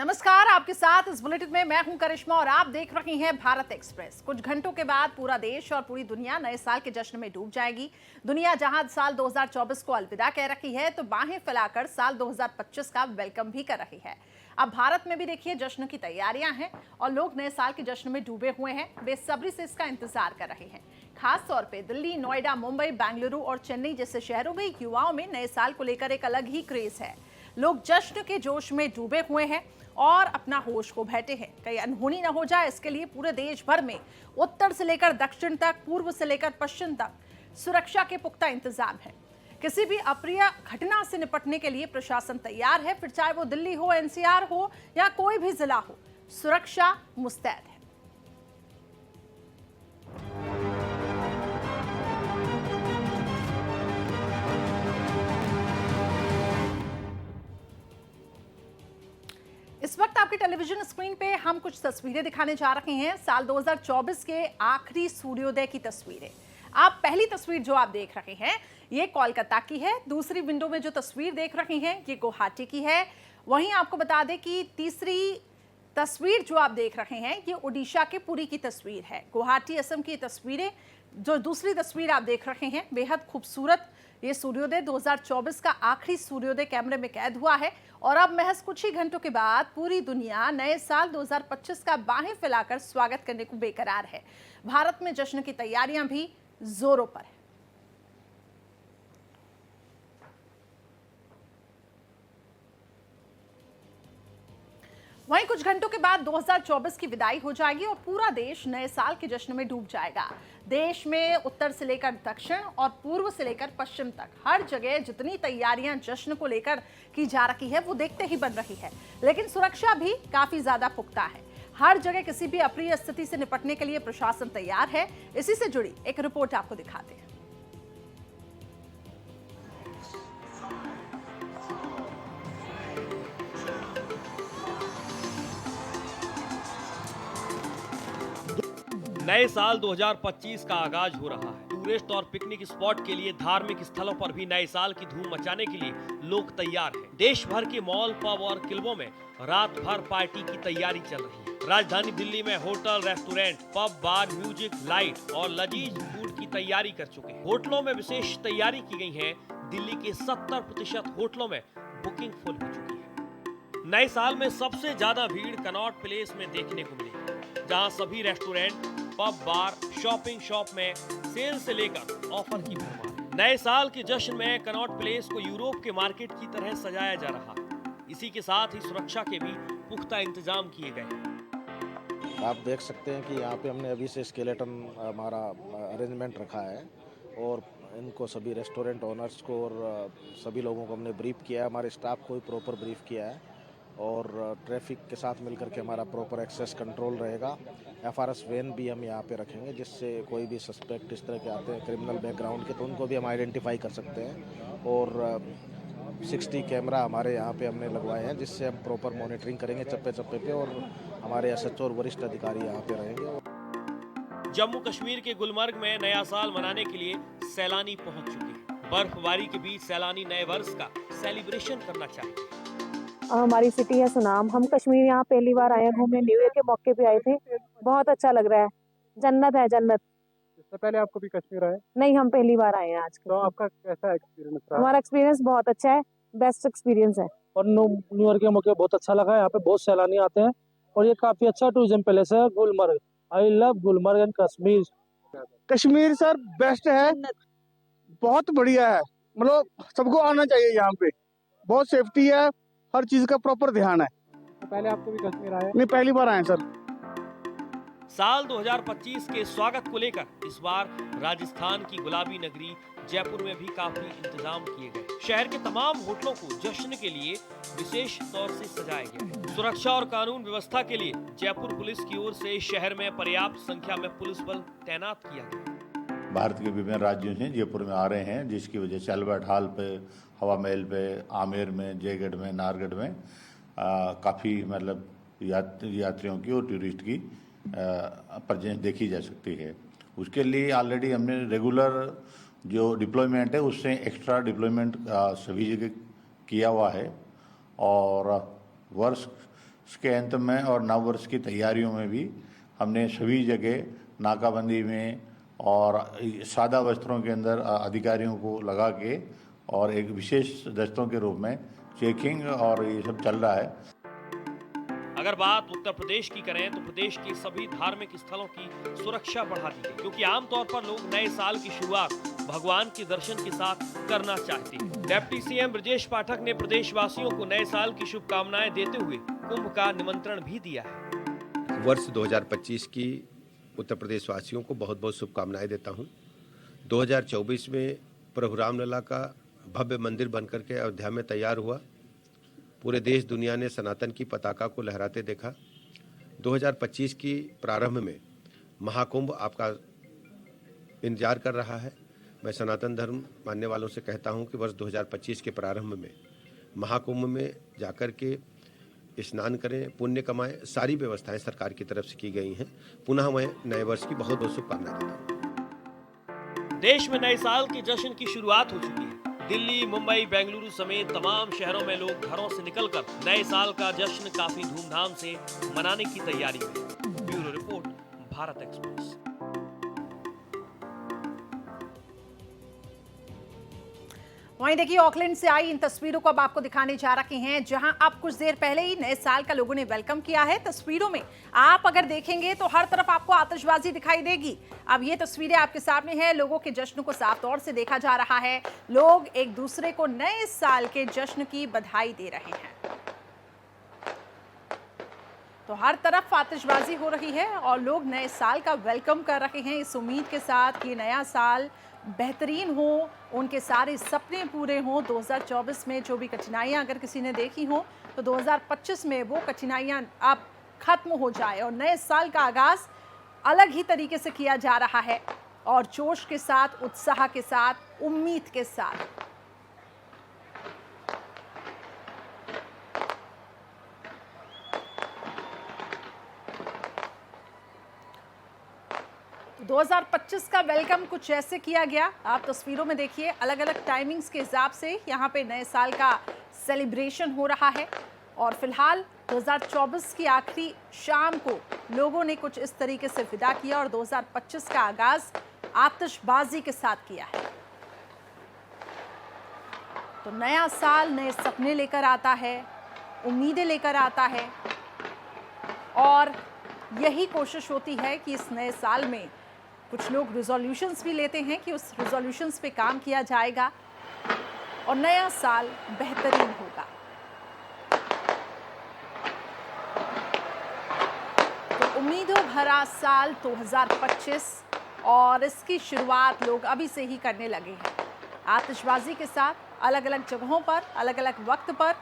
नमस्कार, आपके साथ इस बुलेटिन में मैं हूं करिश्मा और आप देख रही हैं भारत एक्सप्रेस। कुछ घंटों के बाद पूरा देश और पूरी दुनिया नए साल के जश्न में डूब जाएगी। दुनिया जहां साल 2024 को अलविदा कह रही है, तो बाहें फैलाकर साल 2025 का वेलकम भी कर रही है। अब भारत में भी देखिए जश्न की तैयारियां हैं और लोग नए साल के जश्न में डूबे हुए हैं, बेसब्री से इसका इंतजार कर रहे हैं। खास तौर पे दिल्ली, नोएडा, मुंबई, बेंगलुरु और चेन्नई जैसे शहरों में युवाओं में नए साल को लेकर एक अलग ही क्रेज है। लोग जश्न के जोश में डूबे हुए हैं और अपना होश को बैठे हैं। कहीं अनहोनी न हो जाए, इसके लिए पूरे देश भर में उत्तर से लेकर दक्षिण तक, पूर्व से लेकर पश्चिम तक सुरक्षा के पुख्ता इंतजाम है। किसी भी अप्रिय घटना से निपटने के लिए प्रशासन तैयार है, फिर चाहे वो दिल्ली हो, एनसीआर हो या कोई भी जिला हो, सुरक्षा मुस्तैद है। इस वक्त आपके टेलीविजन स्क्रीन पे हम कुछ तस्वीरें दिखाने जा रहे हैं, साल 2024 के आखिरी सूर्योदय की तस्वीरें। आप पहली तस्वीर जो आप देख रहे हैं ये कोलकाता की है। दूसरी विंडो में जो तस्वीर देख रहे हैं ये गुवाहाटी की है। वहीं आपको बता दें कि तीसरी तस्वीर जो आप देख रहे हैं ये उड़ीसा के पुरी की तस्वीर है। गुवाहाटी, असम की तस्वीरें। जो दूसरी तस्वीर आप देख रहे हैं बेहद खूबसूरत, ये सूर्योदय 2024 का आखिरी सूर्योदय कैमरे में कैद हुआ है। और अब महज कुछ ही घंटों के बाद पूरी दुनिया नए साल 2025 का बाहें फैलाकर स्वागत करने को बेकरार है। भारत में जश्न की तैयारियां भी जोरों पर है। वहीं कुछ घंटों के बाद 2024 की विदाई हो जाएगी और पूरा देश नए साल के जश्न में डूब जाएगा। देश में उत्तर से लेकर दक्षिण और पूर्व से लेकर पश्चिम तक हर जगह जितनी तैयारियां जश्न को लेकर की जा रही है वो देखते ही बन रही है, लेकिन सुरक्षा भी काफी ज्यादा पुख्ता है। हर जगह किसी भी अप्रिय स्थिति से निपटने के लिए प्रशासन तैयार है। इसी से जुड़ी एक रिपोर्ट आपको दिखाते हैं। नए साल 2025 का आगाज हो रहा है। टूरिस्ट और पिकनिक स्पॉट के लिए धार्मिक स्थलों पर भी नए साल की धूम मचाने के लिए लोग तैयार हैं। देश भर के मॉल, पब और क्लबों में रात भर पार्टी की तैयारी चल रही है। राजधानी दिल्ली में होटल, रेस्टोरेंट, पब, बार, म्यूजिक, लाइट और लजीज फूड की तैयारी कर चुके हैं। होटलों में विशेष तैयारी की गई है। दिल्ली के 70% होटलों में बुकिंग फुल हो चुकी है। नए साल में सबसे ज्यादा भीड़ कनॉट प्लेस में देखने को मिलेगी, जहां सभी रेस्टोरेंट, पब, बार, शॉपिंग शॉप में सेल से लेकर ऑफर की भरमार। नए साल के जश्न में कनॉट प्लेस को यूरोप के मार्केट की तरह सजाया जा रहा है। इसी के साथ ही सुरक्षा के भी पुख्ता इंतजाम किए गए हैं। आप देख सकते हैं कि यहाँ पे हमने अभी से स्केलेटन हमारा अरेंजमेंट रखा है और इनको सभी रेस्टोरेंट ओनर्स को और सभी लोगों को हमने ब्रीफ किया है। हमारे स्टाफ को भी प्रॉपर ब्रीफ किया है और ट्रैफिक के साथ मिलकर के हमारा प्रॉपर एक्सेस कंट्रोल रहेगा। FRS वैन भी हम यहाँ पे रखेंगे, जिससे कोई भी सस्पेक्ट इस तरह के आते हैं क्रिमिनल बैकग्राउंड के, तो उनको भी हम आइडेंटिफाई कर सकते हैं। और 60 कैमरा हमारे यहाँ पे हमने लगवाए हैं, जिससे हम प्रॉपर मॉनिटरिंग करेंगे चप्पे चप्पे पे, और हमारे SHO और वरिष्ठ अधिकारी यहाँ पे रहेंगे। जम्मू कश्मीर के गुलमर्ग में नया साल मनाने के लिए सैलानी पहुंच चुके हैं। बर्फबारी के बीच सैलानी नए वर्ष का सेलिब्रेशन करना चाहते हैं। हमारी सिटी है सुनाम। हम कश्मीर यहाँ पहली बार आए हैं घूमने, न्यू ईयर के मौके पे आए थे। बहुत अच्छा लग रहा है, जन्नत है जन्नत। इससे पहले आप कभी कश्मीर आए? नहीं, हम पहली बार आए हैं आज। तो आपका कैसा एक्सपीरियंस रहा? हमारा एक्सपीरियंस बहुत अच्छा है, बेस्ट एक्सपीरियंस है। और न्यू ईयर के मौके बहुत अच्छा लगा। यहाँ पे बहुत सैलानी आते हैं और ये काफी अच्छा टूरिज्म पैलेस है Gulmarg. I love Gulmarg and Kashmir. Kashmir sir best है, बहुत बढ़िया है। मतलब सबको आना चाहिए यहाँ पे, बहुत सेफ्टी है, हर चीज का प्रॉपर ध्यान है। तो पहले आपको भी कश्मीर आए? नहीं, पहली बार आए सर। साल 2025 के स्वागत को लेकर इस बार राजस्थान की गुलाबी नगरी जयपुर में भी काफी इंतजाम किए गए। शहर के तमाम होटलों को जश्न के लिए विशेष तौर से सजाया गया है। सुरक्षा और कानून व्यवस्था के लिए जयपुर पुलिस की ओर से शहर में पर्याप्त संख्या में पुलिस बल तैनात किया गया। भारत के विभिन्न राज्यों से जयपुर में आ रहे हैं, जिसकी वजह से अल्बर्ट हॉल पे, हवा महल पे, आमेर में, जयगढ़ में, नाहरगढ़ में काफ़ी मतलब यात्रियों की और टूरिस्ट की प्रेजेंस देखी जा सकती है। उसके लिए ऑलरेडी हमने रेगुलर जो डिप्लॉयमेंट है उससे एक्स्ट्रा डिप्लॉयमेंट सभी जगह किया हुआ है। और वर्ष उसके अंत में और नव वर्ष की तैयारियों में भी हमने सभी जगह नाकाबंदी में और सादा वस्त्रों के अंदर अधिकारियों को लगा के और एक विशेष दस्तों के रूप में चेकिंग और ये सब चल रहा है। अगर बात उत्तर प्रदेश की करें तो प्रदेश के सभी धार्मिक स्थलों की सुरक्षा बढ़ा दी गई, क्योंकि आमतौर पर लोग नए साल की शुरुआत भगवान के दर्शन के साथ करना चाहते हैं। डिप्टी सीएम ब्रजेश पाठक ने प्रदेशवासियों को नए साल की शुभकामनाएं देते हुए कुंभ का निमंत्रण भी दिया है। वर्ष 2025 की उत्तर प्रदेश वासियों को बहुत बहुत शुभकामनाएं देता हूं। 2024 में प्रभु रामलला का भव्य मंदिर बनकर के अयोध्या में तैयार हुआ। पूरे देश दुनिया ने सनातन की पताका को लहराते देखा। 2025 की प्रारंभ में महाकुंभ आपका इंतजार कर रहा है। मैं सनातन धर्म मानने वालों से कहता हूं कि वर्ष 2025 के प्रारंभ में महाकुंभ में जाकर के स्नान करें, पुण्य कमाएं। सारी व्यवस्थाएं सरकार की तरफ से की गई हैं। पुनः मैं नए वर्ष की बहुत बहुत शुभकामनाएं देता हूं। देश में नए साल के जश्न की शुरुआत हो चुकी है। दिल्ली, मुंबई, बेंगलुरु समेत तमाम शहरों में लोग घरों से निकलकर नए साल का जश्न काफी धूमधाम से मनाने की तैयारी में। Bureau report, Bharat express. वहीं देखिए, ऑकलैंड से आई इन तस्वीरों को अब आपको दिखाने जा रहे हैं, जहां अब कुछ देर पहले ही नए साल का लोगों ने वेलकम किया है। तस्वीरों में आप अगर देखेंगे तो हर तरफ आपको आतिशबाजी दिखाई देगी। अब ये तस्वीरें आपके सामने हैं। लोगों के जश्न को साफ तौर से देखा जा रहा है। लोग एक दूसरे को नए साल के जश्न की बधाई दे रहे हैं। तो हर तरफ आतिशबाजी हो रही है और लोग नए साल का वेलकम कर रहे हैं, इस उम्मीद के साथ कि नया साल बेहतरीन हो, उनके सारे सपने पूरे हों। 2024 में जो भी कठिनाइयां अगर किसी ने देखी हो तो 2025 में वो कठिनाइयां अब खत्म हो जाए और नए साल का आगाज अलग ही तरीके से किया जा रहा है और जोश के साथ, उत्साह के साथ, उम्मीद के साथ। 2025 का वेलकम कुछ ऐसे किया गया। आप तस्वीरों में देखिए, अलग अलग टाइमिंग्स के हिसाब से यहाँ पे नए साल का सेलिब्रेशन हो रहा है और फिलहाल 2024 की आखिरी शाम को लोगों ने कुछ इस तरीके से विदा किया और 2025 का आगाज आतिशबाजी के साथ किया है। तो नया साल नए सपने लेकर आता है, उम्मीदें लेकर आता है और यही कोशिश होती है कि इस नए साल में कुछ लोग रिजोल्यूशंस भी लेते हैं कि उस रिजोल्यूशंस पे काम किया जाएगा और नया साल बेहतरीन होगा। तो उम्मीदों भरा साल 2025 और इसकी शुरुआत लोग अभी से ही करने लगे हैं। आतिशबाजी के साथ अलग अलग जगहों पर, अलग अलग वक्त पर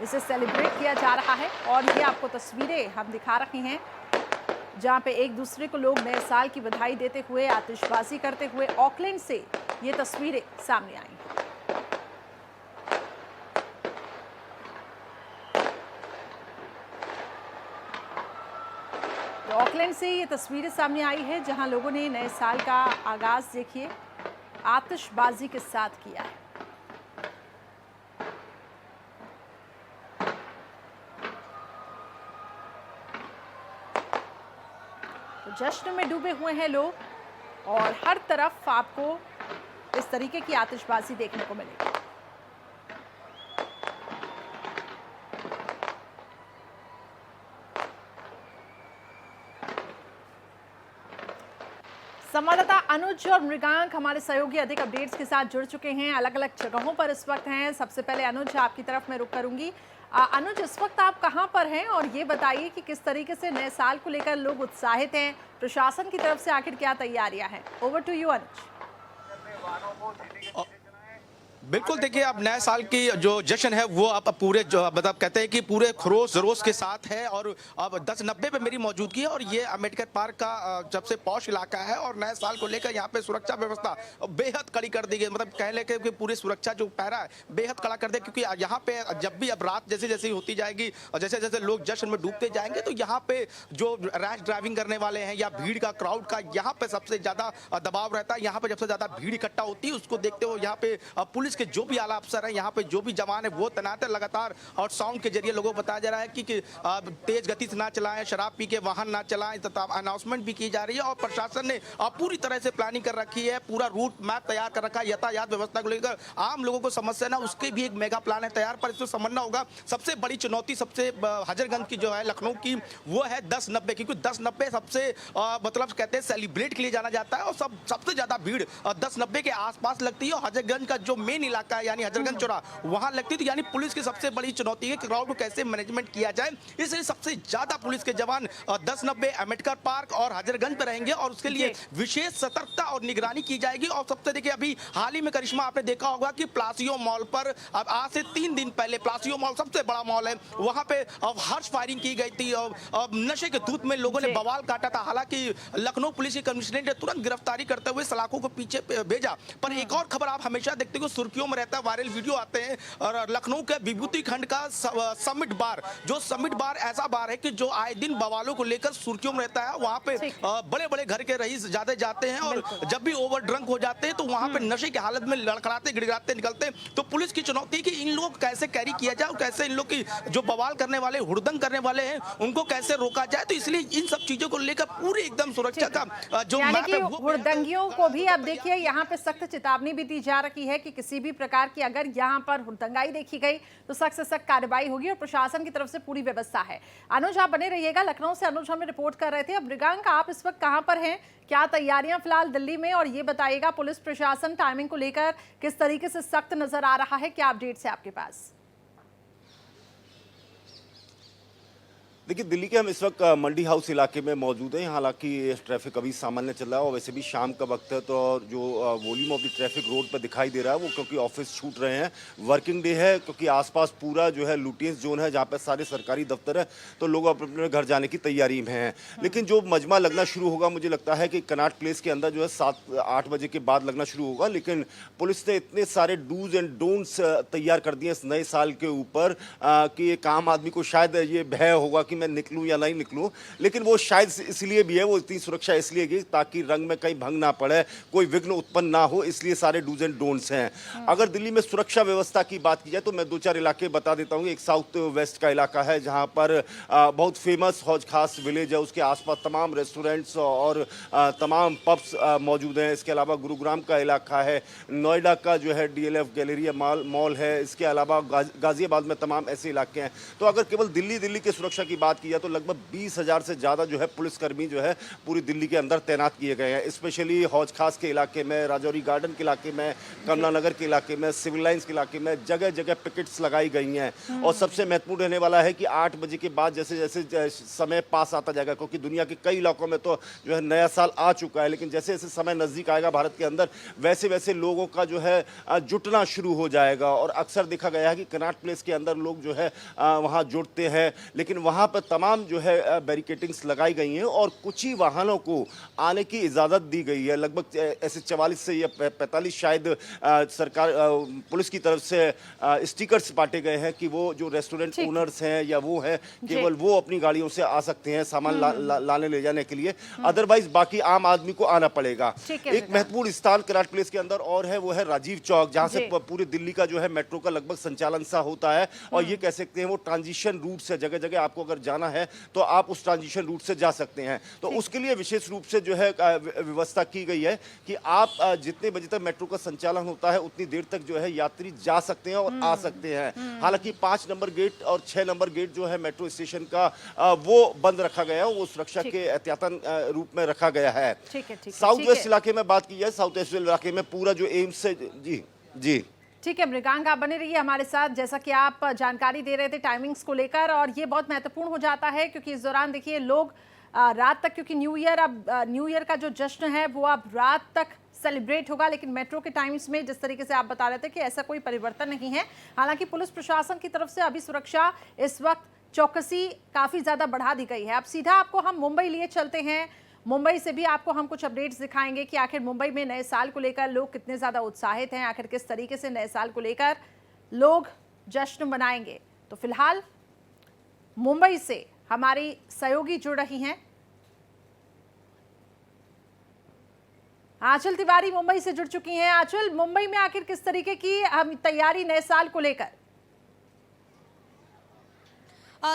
इसे सेलिब्रेट किया जा रहा है और ये आपको तस्वीरें हम दिखा रहे हैं जहाँ पे एक दूसरे को लोग नए साल की बधाई देते हुए, आतिशबाजी करते हुए ऑकलैंड से ये तस्वीरें सामने आई हैं। तो ऑकलैंड से ये तस्वीरें सामने आई है जहाँ लोगों ने नए साल का आगाज देखिए आतिशबाजी के साथ किया है। जश्न में डूबे हुए हैं लोग और हर तरफ आपको इस तरीके की आतिशबाजी देखने को मिलेगी। संवाददाता अनुज और मृगांक हमारे सहयोगी अधिक अपडेट्स के साथ जुड़ चुके हैं, अलग अलग जगहों पर इस वक्त हैं। सबसे पहले अनुज, आपकी तरफ मैं रुख करूंगी। अनुज, इस वक्त आप कहां पर हैं और ये बताइए कि किस तरीके से नए साल को लेकर लोग उत्साहित हैं, प्रशासन की तरफ से आखिर क्या तैयारियां हैं? ओवर टू यू अनुज। बिल्कुल, देखिए अब नए साल की जो जश्न है वो अब पूरे जो मतलब कहते हैं कि पूरे खरोश जरोश के साथ है और अब 10:90 पे मेरी मौजूदगी है और ये अम्बेडकर पार्क का सबसे पॉश इलाका है और नए साल को लेकर यहाँ पे सुरक्षा व्यवस्था बेहद कड़ी कर दी गई। मतलब कह ले कि पूरी सुरक्षा जो पहरा है बेहद कड़ा कर दे, क्योंकि यहाँ पे जब भी अब रात जैसे जैसे होती जाएगी और जैसे जैसे लोग जश्न में डूबते जाएंगे तो यहाँ पे जो रैश ड्राइविंग करने वाले हैं या भीड़ का, क्राउड का यहाँ पे सबसे ज्यादा दबाव रहता है। यहाँ पे सबसे ज्यादा भीड़ इकट्ठा होती है, उसको देखते हुए यहाँ पे पुलिस के जो भी आला अफसर है, यहाँ पे जो भी जवान है वो तैनात है लगातार, और साउंड के जरिए लोगों को बताया जा रहा है कि तेज गति से ना चलाएं, शराब पी के वाहन ना चलाएं, तथा अनाउंसमेंट भी की जा रही है। और प्रशासन ने पूरी तरह से प्लानिंग कर रखी है, पूरा रूट मैप तैयार कर रखा है, यातायात व्यवस्था को लेकर आम लोगों को समस्या ना उसके भी एक मेगा प्लान है तैयार, पर इसको समझना होगा। सबसे बड़ी चुनौती सबसे हजरतगंज की जो है लखनऊ की, वो है 10-90, क्योंकि 10-90 सबसे मतलब कहते हैं सेलिब्रेट के लिए जाना जाता है, और सबसे ज्यादा भीड़ 10-90 के आसपास लगती है, और हजरतगंज का जो मेन इलाका है यानी हजरतगंज चौराहा वहां लगती है। तो यानी पुलिस की सबसे बड़ी चुनौती है कि क्राउड को कैसे मैनेजमेंट किया जाए, इसलिए सबसे ज्यादा पुलिस के जवान 10-90 अम्बेडकर पार्क और हजरतगंज पे रहेंगे, और उसके लिए विशेष सतर्कता और निगरानी की जाएगी। और सबसे देखिए अभी हाल ही में करिश्मा आपने देखा होगा कि प्लासियो मॉल पर अब आज से 3 दिन पहले, प्लासियो मॉल सबसे बड़ा मॉल है, वहां पे हर्ष फायरिंग की गई थी, और नशे के धूत में लोगों ने बवाल काटा था। हालांकि लखनऊ पुलिस की कमिश्नरेट ने तुरंत गिरफ्तारी करते हुए सलाखों को पीछे भेजा। पर एक और खबर आप हमेशा देखते हो सुर्खियों में रहता है, वायरल वीडियो आते हैं, और लखनऊ के विभूति खंड का समिट बार, जो समिट बार ऐसा बार है कि जो आए दिन बवालों को लेकर सुर्खियों में रहता है। वहां पे बड़े बड़े घर के रईस ज्यादा जाते हैं, और जब भी ओवर ड्रंक हो जाते हैं तो वहां पे नशे की हालत में लड़खड़ाते गिड़गिड़ाते निकलते। तो पुलिस की चुनौती कि इन लोगों को कैसे कैरी किया जाए, और कैसे इन लोग की जो बवाल करने वाले, हुड़दंग करने वाले हैं, उनको कैसे रोका जाए। तो इसलिए इन सब चीजों को लेकर पूरी एकदम सुरक्षा का जो यानी मैप कि है वो हुड़दंगियों को भी अब देखिए यहाँ पे सख्त चेतावनी भी दी जा रही है कि किसी भी प्रकार की अगर यहाँ पर हुड़दंगाई देखी गई तो सख्त से सख्त कार्रवाई होगी, और प्रशासन की तरफ से पूरी व्यवस्था है। अनुज आप बने रहिएगा, लखनऊ से अनुज हमें रिपोर्ट कर रहे थे। अब मृगांक आप इस वक्त कहां पर हैं, क्या तैयारियां फिलहाल दिल्ली में, और ये बताइएगा पुलिस प्रशासन टाइमिंग को लेकर किस तरीके से सख्त नजर आ रहा है, क्या अपडेट्स है आपके पास? देखिए, दिल्ली के हम इस वक्त मंडी हाउस इलाके में मौजूद हैं। यहाँ हालांकि ट्रैफिक अभी सामान्य चल रहा है, और वैसे भी शाम का वक्त है, तो जो volume of the traffic road पर दिखाई दे रहा है वो क्योंकि ऑफिस छूट रहे हैं, वर्किंग डे है, क्योंकि आसपास पूरा जो है लुटियंस जोन है जहाँ पर सारे सरकारी दफ्तर है, तो लोग अपने घर जाने की तैयारी में हैं। लेकिन जो मजमा लगना शुरू होगा, मुझे लगता है कि कनॉट प्लेस के अंदर जो है 7-8 बजे के बाद लगना शुरू होगा। लेकिन पुलिस ने इतने सारे डूज एंड डोंट्स तैयार कर दिए इस नए साल के ऊपर कि एक आम आदमी को शायद ये भय होगा कि मैं निकलूं या नहीं निकलूं, लेकिन वो शायद इसलिए भी है, वो इतनी सुरक्षा इसलिए की ताकि रंग में कहीं भंग ना पड़े, कोई विघ्न उत्पन्न ना हो, इसलिए सारे डूज एंड डोंट्स हैं। अगर दिल्ली में सुरक्षा व्यवस्था की बात की जाए तो मैं 2-4 इलाके बता देता हूँ। एक साउथ वेस्ट का इलाका है जहाँ पर बहुत फेमस हौज खास विलेज है, उसके आसपास तमाम रेस्टोरेंट्स और तमाम पब्स मौजूद हैं। इसके अलावा गुरुग्राम का इलाका है, नोएडा का जो है DLF गैलेरिया मॉल है, इसके अलावा गाजियाबाद में तमाम ऐसे इलाके हैं। तो अगर केवल दिल्ली की सुरक्षा की बात की जाए तो लगभग 20,000 से ज़्यादा जो है पुलिसकर्मी जो है पूरी दिल्ली के अंदर तैनात किए गए हैं। स्पेशली हौज खास के इलाके में, राजौरी गार्डन के इलाके में, कमला नगर के इलाके में, सिविल लाइन्स के इलाके में जगह जगह पिकेट्स लगाई गई हैं। और सबसे महत्वपूर्ण रहने वाला है कि 8 बजे के बाद जैसे जैसे समय पास आता जाएगा, क्योंकि दुनिया के कई इलाकों में तो जो है नया साल आ चुका है, लेकिन जैसे जैसे समय नज़दीक आएगा भारत के अंदर, वैसे वैसे लोगों का जो है जुटना शुरू हो जाएगा। और अक्सर देखा गया है कि कनॉट प्लेस के अंदर लोग जो है वहाँ जुटते हैं, लेकिन वहाँ पर तमाम जो है बैरिकेटिंग्स लगाई गई हैं और कुछ ही वाहनों को आने की इजाज़त दी गई है। लगभग ऐसे 44 से या 45 शायद सरकार पुलिस की तरफ से स्टिकर्स बांटे गए हैं कि वो जो रेस्टोरेंट ओनर्स हैं या वो हैं, केवल वो अपनी गाड़ियों से आ सकते हैं सामान लाने ले जाने के लिए, अदरवाइज बाकी आम आदमी को आना पड़ेगा। एक महत्वपूर्ण स्थान कनॉट प्लेस के अंदर और है, वो है राजीव चौक, जहाँ से पूरे दिल्ली का जो है मेट्रो का लगभग संचालन सा होता है। और ये कह सकते हैं वो ट्रांजिशन रूट से जगह जगह आपको अगर जाना है तो आप उस ट्रांजिशन रूट से जा सकते हैं। तो उसके लिए विशेष रूप से जो है व्यवस्था की गई है कि आप जितने बजे तक मेट्रो का संचालन होता है उतनी देर तक जो है यात्री जा सकते हैं और आ सकते हैं। हालांकि 5 नंबर गेट और 6 नंबर गेट जो है मेट्रो स्टेशन का वो बंद रखा गया है, वो सुरक्षा के एहतियातन रूप में रखा गया है। साउथ वेस्ट इलाके में बात की जाए, साउथ वेस्ट इलाके में पूरा जो एम्स से जी ठीक है मृगांक, आप बने रहिए हमारे साथ, जैसा कि आप जानकारी दे रहे थे टाइमिंग्स को लेकर, और ये बहुत महत्वपूर्ण हो जाता है क्योंकि इस दौरान देखिए लोग रात तक, क्योंकि न्यू ईयर का जो जश्न है वो अब रात तक सेलिब्रेट होगा, लेकिन मेट्रो के टाइम्स में जिस तरीके से आप बता रहे थे कि ऐसा कोई परिवर्तन नहीं है। हालांकि पुलिस प्रशासन की तरफ से अभी सुरक्षा इस वक्त चौकसी काफी ज्यादा बढ़ा दी गई है। अब सीधा आपको हम मुंबई लिए चलते हैं, मुंबई से भी आपको हम कुछ अपडेट्स दिखाएंगे कि आखिर मुंबई में नए साल को लेकर लोग कितने ज़्यादा उत्साहित हैं, आखिर किस तरीके से नए साल को लेकर लोग जश्न मनाएंगे। तो फिलहाल मुंबई से हमारी सहयोगी जुड़ रही हैं। आंचल तिवारी मुंबई से जुड़ चुकी हैं। आंचल, मुंबई में आखिर किस तरीके की तैयारी नए साल को लेकर?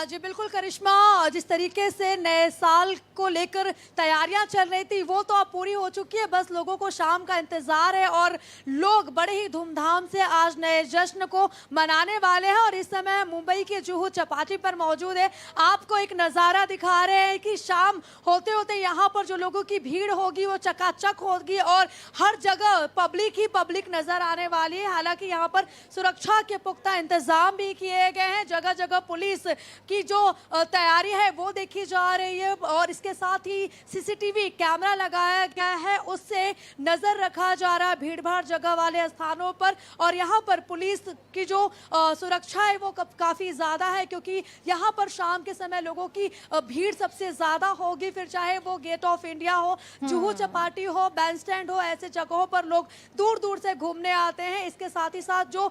जी बिल्कुल करिश्मा, जिस तरीके से नए साल को लेकर तैयारियां चल रही थी वो तो अब पूरी हो चुकी है। बस लोगों को शाम का इंतजार है और लोग बड़े ही धूमधाम से आज नए जश्न को मनाने वाले हैं। और इस समय मुंबई के जुहू चौपाटी पर मौजूद है। आपको एक नज़ारा दिखा रहे हैं कि शाम होते होते यहाँ पर जो लोगों की भीड़ होगी वो चकाचक होगी और हर जगह पब्लिक ही पब्लिक नजर आने वाली है। हालांकि यहाँ पर सुरक्षा के पुख्ता इंतजाम भी किए गए हैं। जगह जगह पुलिस की जो तैयारी है वो देखी जा रही है और इसके साथ ही सीसीटीवी कैमरा लगाया गया है, उससे नजर रखा जा रहा है भीड़ भाड़ जगह वाले स्थानों पर। और यहाँ पर पुलिस की जो सुरक्षा है वो काफी ज्यादा है, क्योंकि यहाँ पर शाम के समय लोगों की भीड़ सबसे ज्यादा होगी। फिर चाहे वो गेट ऑफ इंडिया हो, जुहू चौपाटी हो, बैंड स्टैंड हो, ऐसे जगहों पर लोग दूर दूर से घूमने आते हैं। इसके साथ ही साथ जो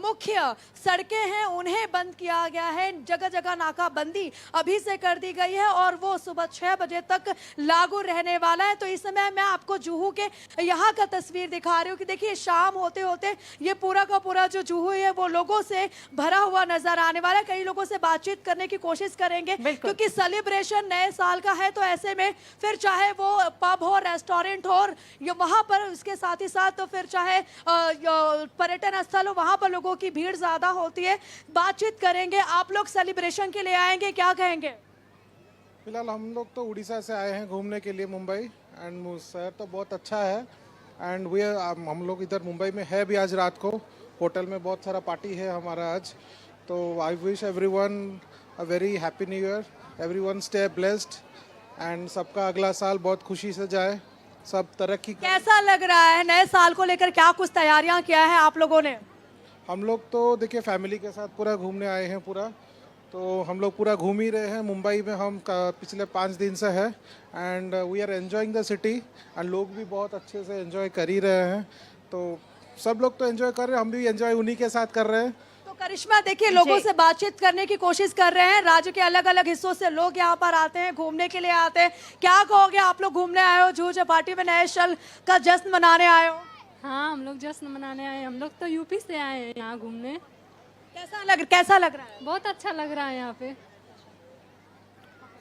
मुख्य सड़कें हैं उन्हें बंद किया गया है। जगह जगह नाकाबंदी अभी से कर दी गई है और वो सुबह 6 बजे तक लागू रहने वाला है। तो इस समय मैं आपको जुहू के यहाँ का तस्वीर दिखा रही हूँ कि देखिए शाम होते होते ये पूरा का पूरा जो जुहू है वो लोगों से भरा हुआ नजर आने वाला है। कई लोगों से बातचीत करने की कोशिश करेंगे क्योंकि सेलिब्रेशन नए साल का है। तो ऐसे में फिर चाहे वो पब हो, रेस्टोरेंट हो, या वहाँ पर उसके साथ ही साथ तो फिर चाहे पर्यटन स्थल हो, वहाँ पर लोगों की भीड़ ज्यादा होती है। बातचीत करेंगे। आप लोग सेलिब्रेशन के लिए आएंगे, क्या कहेंगे? फिलहाल हम लोग तो उड़ीसा से आए हैं घूमने के लिए मुंबई, एंड शहर तो बहुत अच्छा है। एंड हम लोग इधर मुंबई में है भी आज रात को, होटल में बहुत सारा पार्टी है हमारा आज। तो I wish everyone a very happy new year, everyone stay blessed and सबका अगला साल बहुत खुशी से जाए, सब तरक्की। कैसा लग रहा है नए साल को लेकर, क्या कुछ तैयारियां किया है आप लोगों ने? हम लोग तो देखिए फैमिली के साथ पूरा घूमने आए हैं पूरा, तो हम लोग पूरा घूम ही रहे हैं। मुंबई में हम पिछले 5 दिन से है and we are enjoying the city एंड लोग भी बहुत अच्छे से एंजॉय कर ही रहे हैं। तो सब लोग तो एंजॉय कर रहे हैं, हम भी एंजॉय उन्हीं के साथ कर रहे हैं। तो करिश्मा देखिए लोगों से बातचीत करने की कोशिश कर रहे हैं। राज्य के अलग अलग हिस्सों से लोग यहाँ पर आते हैं, घूमने के लिए आते हैं। क्या कहोगे, आप लोग घूमने आए हो, जुहू चौपाटी में नए साल का जश्न मनाने आए हो? हाँ, हम लोग जश्न मनाने आए हैं। हम लोग तो यूपी से आए हैं यहाँ घूमने। कैसा लग रहा है? बहुत अच्छा लग रहा है यहाँ पे।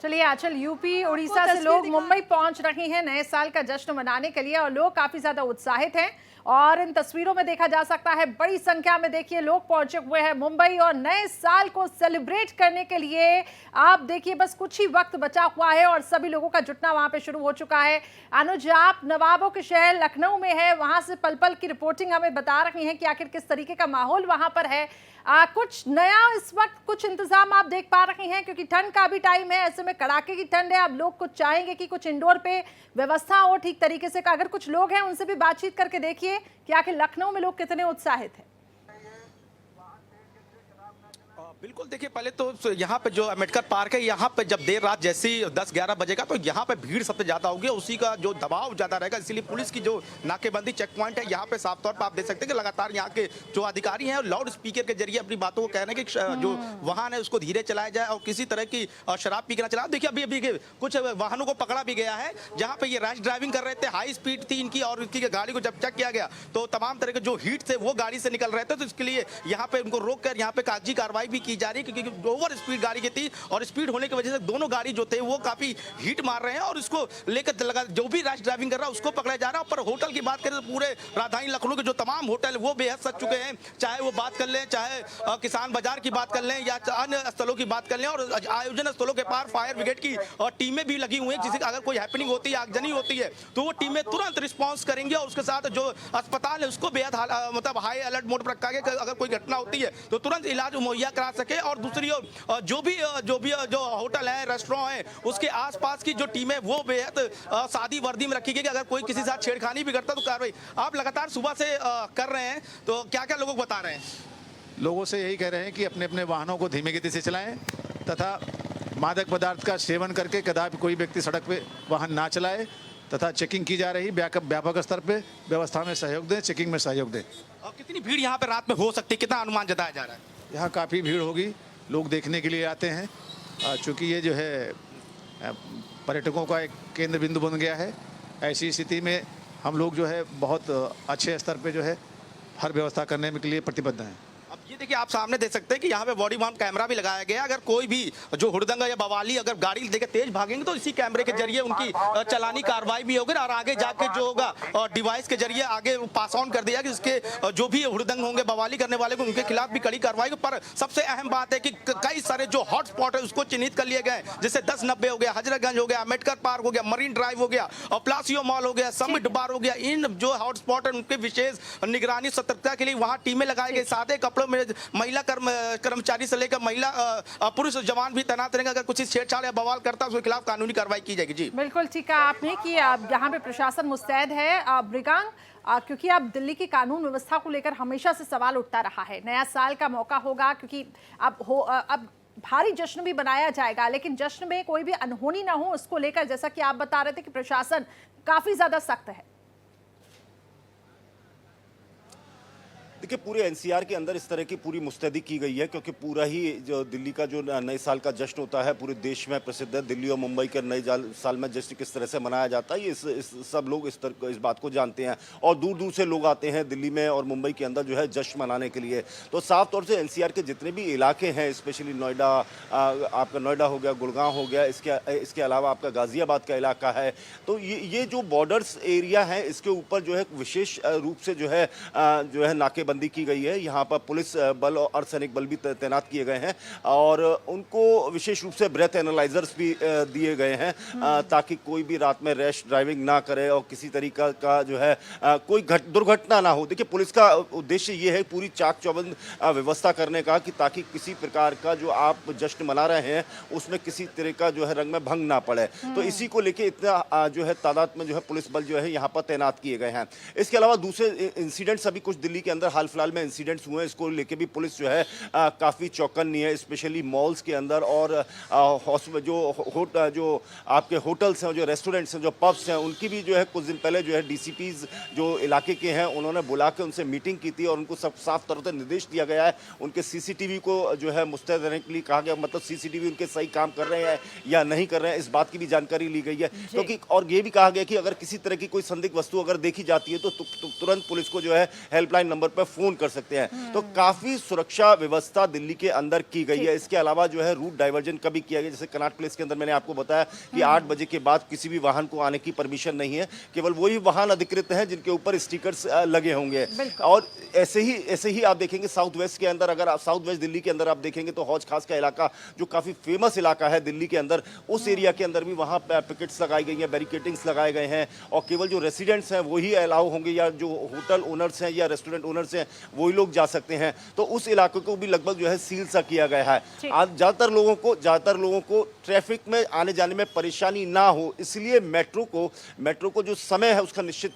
चलिए आंचल, यूपी उड़ीसा से लोग मुंबई पहुंच रहे हैं नए साल का जश्न मनाने के लिए और लोग काफी ज्यादा उत्साहित हैं और इन तस्वीरों में देखा जा सकता है बड़ी संख्या में देखिए लोग पहुंचे हुए हैं मुंबई और नए साल को सेलिब्रेट करने के लिए। आप देखिए बस कुछ ही वक्त बचा हुआ है और सभी लोगों का जुटना वहां पे शुरू हो चुका है। अनुज, आप नवाबों के शहर लखनऊ में है, वहां से पल पल की रिपोर्टिंग हमें बता रही हैं कि आखिर किस तरीके का माहौल वहां पर है। कुछ नया इस वक्त कुछ इंतजाम आप देख पा रहे हैं, क्योंकि ठंड का भी टाइम है, ऐसे में कड़ाके की ठंड है। अब लोग कुछ चाहेंगे कि कुछ इंडोर पे व्यवस्था हो ठीक तरीके से। अगर कुछ लोग हैं उनसे भी बातचीत करके देखिए कि आखिर लखनऊ में लोग कितने उत्साहित हैं। बिल्कुल, देखिए पहले तो यहाँ पे जो अम्बेडकर पार्क है, यहाँ पे जब देर रात जैसे 10-11 बजेगा तो यहाँ पे भीड़ सबसे ज्यादा होगी, उसी का जो दबाव ज्यादा रहेगा। इसीलिए पुलिस की जो नाकेबंदी चेक पॉइंट है यहाँ पे साफ तौर पर आप देख सकते हैं कि लगातार यहाँ के जो अधिकारी हैं लाउड स्पीकर के जरिए अपनी बातों को कह रहे हैं कि जो वाहन है उसको धीरे चलाया जाए और किसी तरह की शराब पी के ना चलाए। देखिए अभी कुछ वाहनों को पकड़ा भी गया है जहाँ पे ये रैश ड्राइविंग कर रहे थे, हाई स्पीड थी इनकी और इनकी गाड़ी को जब चेक किया गया तो तमाम तरह के जो हीट थे वो गाड़ी से निकल रहे थे। तो इसके लिए यहाँ पे उनको रोक कर यहाँ पे कागजी कार्रवाई भी की जा रही है, क्योंकि ओवर स्पीड गाड़ी की थी और स्पीड होने की वजह से दोनों गाड़ी जो थे वो काफी हीट मार रहे हैं और इसको लेकर लगा जो भी रैश ड्राइविंग कर रहा है उसको पकड़ा जा रहा है। पर होटल की बात करें तो पूरे राजधानी लखनऊ के जो तमाम होटल वो बेहद सज चुके हैं, चाहे वो बात कर लें, चाहे किसान बाजार की बात कर लें या अन्य स्थलों की बात कर लें। और आयोजन स्थलों के पार फायर ब्रिगेड की टीमें भी लगी हुई हैं, जिससे अगर कोई हैपनिंग होती है, आगजनी होती है तो वो टीमें तुरंत रिस्पॉन्स करेंगी और उसके साथ जो अस्पताल है उसको बेहद मतलब हाई अलर्ट मोड पर रखा गया कि अगर कोई घटना होती है तो तुरंत इलाज मुहैया करा सके। और दूसरी ओर जो होटल है, रेस्टोरेंट है, उसके आसपास की जो टीम है वो बेहद सादी वर्दी में रखी गई कि अगर कोई किसी साथ छेड़खानी भी करता तो कार्रवाई। आप लगातार सुबह से कर रहे हैं, तो क्या क्या लोगों को बता रहे हैं? लोगों से यही कह रहे हैं कि अपने अपने वाहनों को धीमी गति से चलाएं तथा मादक पदार्थ का सेवन करके कदापि कोई व्यक्ति सड़क पे वाहन ना चलाए तथा चेकिंग की जा रही व्यापक स्तर पे व्यवस्था में सहयोग दें, चेकिंग में सहयोग दें। और कितनी भीड़ यहाँ पे रात में हो सकती है, कितना अनुमान जताया जा रहा है? यहाँ काफ़ी भीड़ होगी, लोग देखने के लिए आते हैं, चूँकि ये जो है पर्यटकों का एक केंद्र बिंदु बन गया है। ऐसी स्थिति में हम लोग जो है बहुत अच्छे स्तर पे जो है हर व्यवस्था करने के लिए प्रतिबद्ध हैं। अब ये देखिए, आप सामने देख सकते हैं कि यहाँ पे बॉडी माउंट कैमरा भी लगाया गया है। अगर कोई भी जो हुड़दंग या बवाली अगर गाड़ी देखे तेज भागेंगे तो इसी कैमरे के जरिए उनकी चालानी कार्रवाई भी होगी और आगे जाके जो होगा डिवाइस के जरिए आगे पास ऑन कर दिया कि इसके जो भी हुड़दंग होंगे, बवाली करने वाले को, उनके खिलाफ भी कड़ी कार्रवाई होगी। पर सबसे अहम बात है कि कई सारे जो हॉट स्पॉट है उसको चिन्हित कर लिए गए, जैसे 1090 हो गया, हजरतगंज हो गया, अम्बेडकर पार्क हो गया, मरीन ड्राइव हो गया और प्लासियो मॉल हो गया, समिट बार हो गया। इन जो हॉट स्पॉट है उनके विशेष निगरानी सतर्कता के लिए वहां टीमें लगाई गई। सादे कपड़ों में महिला कर्मचारी से लेकर महिला पुरुष जवान भी तैनात रहेंगे। अगर कुछ छेड़छाड़ या बवाल करता है उसके खिलाफ कानूनी कार्रवाई की जाएगी। जी बिल्कुल ठीक कहा आपने कि यहाँ पे प्रशासन मुस्तैद है मृगांक, क्योंकि अब दिल्ली की कानून व्यवस्था को लेकर हमेशा से सवाल उठता रहा है। नया साल का मौका होगा क्योंकि अब भारी जश्न भी बनाया जाएगा, लेकिन जश्न में कोई भी अनहोनी ना हो उसको लेकर जैसा कि आप बता रहे थे कि प्रशासन काफी ज्यादा सख्त है। देखिए, पूरे एनसीआर के अंदर इस तरह की पूरी मुस्तैदी की गई है क्योंकि पूरा ही जो दिल्ली का जो नए साल का जश्न होता है पूरे देश में प्रसिद्ध है। दिल्ली और मुंबई के नए साल में जश्न किस तरह से मनाया जाता है ये सब लोग इस बात को जानते हैं और दूर दूर से लोग आते हैं दिल्ली में और मुंबई के अंदर जो है जश्न मनाने के लिए। तो साफ तौर से एनसीआर के जितने भी इलाके हैं, स्पेशली नोएडा, आपका नोएडा हो गया, गुड़गांव हो गया, इसके अलावा आपका गाजियाबाद का इलाका है, तो ये जो बॉर्डर्स एरिया है इसके ऊपर जो है विशेष रूप से जो है नाकेबंदी की गई है। यहाँ पर पुलिस बल और अर्धसैनिक बल भी तैनात किए गए हैं और उनको विशेष रूप से ब्रेथ एनालाइजर्स भी दिए गए हैं ताकि कोई भी रात में रैश ड्राइविंग ना करे और किसी तरीका का जो है कोई दुर्घटना ना हो। देखिए, पुलिस का उद्देश्य ये है पूरी चाक चौबंद व्यवस्था करने का कि ताकि किसी प्रकार का जो आप जश्न मना रहे हैं उसमें किसी तरह का जो है रंग में भंग ना पड़े। तो इसी को लेके इतना जो है तादाद में जो है पुलिस बल जो है यहाँ पर तैनात किए गए हैं। इसके अलावा दूसरे इंसिडेंट्स अभी कुछ दिल्ली के अंदर हाल फिलहाल में इंसिडेंट्स हुए हैं, इसको लेके भी पुलिस जो है काफ़ी चौकन्नी है, स्पेशली मॉल्स के अंदर और जो आपके होटल्स हैं, जो रेस्टोरेंट्स हैं, जो पब्स हैं, उनकी भी जो है कुछ दिन पहले जो है डीसीपीज जो इलाके के हैं उन्होंने बुला के उनसे मीटिंग की थी और उनको सब साफ तौर पर निर्देश दिया गया है। उनके सीसीटीवी को जो है मुस्तैद रहने के लिए कहा गया, मतलब सीसीटीवी उनके सही काम कर रहे हैं या नहीं कर रहे हैं, इस बात की भी जानकारी ली गई है। क्योंकि और ये भी कहा गया कि अगर किसी तरह की कोई संदिग्ध वस्तु अगर देखी जाती है तो तुरंत पुलिस को जो है हेल्पलाइन नंबर पर फोन कर सकते हैं। तो काफी सुरक्षा व्यवस्था दिल्ली के अंदर की गई है। इसके अलावा जो है रूट डाइवर्जन का भी किया गया, जैसे कनॉट प्लेस के अंदर मैंने आपको बताया कि 8 बजे के बाद किसी भी वाहन को आने की परमिशन नहीं है, केवल वही वाहन अधिकृत हैं जिनके ऊपर स्टिकर्स लगे होंगे। और ऐसे ही आप देखेंगे साउथ वेस्ट के अंदर, अगर आप साउथ वेस्ट दिल्ली के अंदर आप देखेंगे तो हौज खास का इलाका जो काफी फेमस इलाका है दिल्ली के अंदर, उस एरिया के अंदर भी वहां पिकेट्स लगाई गई हैं, बैरिकेडिंग्स लगाए गए हैं और केवल जो रेसिडेंट्स हैं वही अलाउ होंगे या जो होटल ओनर्स हैं या रेस्टोरेंट ओनर्स हैं वही लोग जा सकते हैं। तो उस इलाके को भी लगभग जो है सील सा किया गया है। आज ज्यादातर लोगों को ट्रैफिक में आने जाने में परेशानी ना हो इसलिए मेट्रो को जो समय है उसका निश्चित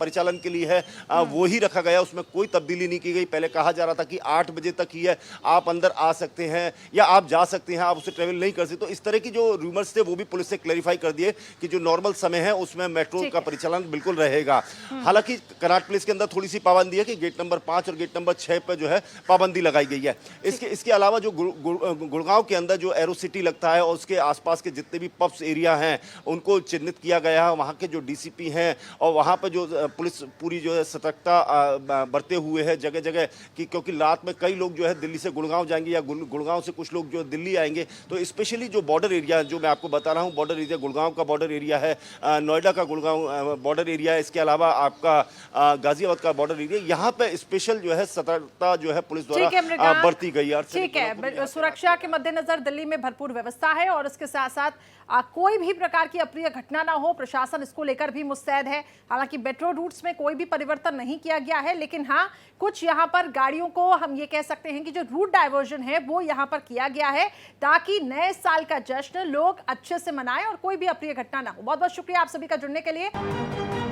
परिचालन के लिए है वो ही रखा गया, उसमें कोई तब्दीली नहीं की गई। पहले कहा जा रहा था कि 8 बजे तक ही है, आप अंदर आ सकते हैं या आप जा सकते हैं, आप उससे ट्रेवल नहीं कर सकते। तो इस तरह की जो रूमर्स थे वो भी पुलिस से क्लैरिफाई कर दिए कि जो नॉर्मल समय है उसमें मेट्रो का परिचालन बिल्कुल रहेगा। हालांकि कनॉट प्लेस के अंदर थोड़ी सी पाबंदी है कि गेट नंबर 5 और गेट नंबर 6 पर जो है पाबंदी लगाई गई है। इसके अलावा जो गुड़गांव के अंदर जो एरो सिटी लगता है और उसके आसपास के जितने भी पब्स एरिया हैं उनको चिन्हित किया गया है। वहाँ के जो डीसीपी हैं और वहाँ पर जो पुलिस पूरी जो है सतर्कता बरते हुए है जगह जगह कि क्योंकि रात में कई लोग जो है दिल्ली से गुड़गांव जाएंगे या गुड़गांव से कुछ लोग जो दिल्ली आएंगे। तो स्पेशली जो बॉर्डर एरिया जो मैं आपको बता रहा हूँ, बॉर्डर एरिया गुड़गांव का बॉर्डर एरिया है, नोएडा का गुड़गांव बॉर्डर एरिया है, इसके अलावा आपका गाजियाबाद का बॉर्डर एरिया, यहाँ पे स्पेशल जो है सतर्कता जो है पुलिस द्वारा बरती गई है। ठीक है, सुरक्षा के मद्देनजर दिल्ली में भरपूर व्यवस्था है और इसके साथ साथ कोई भी प्रकार की अप्रिय घटना ना हो, प्रशासन इसको लेकर भी मुस्तैद है। हालांकि मेट्रो रूट्स में कोई भी परिवर्तन नहीं किया गया है, लेकिन हाँ कुछ यहाँ पर गाड़ियों को हम ये कह सकते हैं कि जो रूट डाइवर्जन है वो यहाँ पर किया गया है ताकि नए साल का जश्न लोग अच्छे से मनाएं और कोई भी अप्रिय घटना ना हो। बहुत बहुत शुक्रिया आप सभी का जुड़ने के लिए।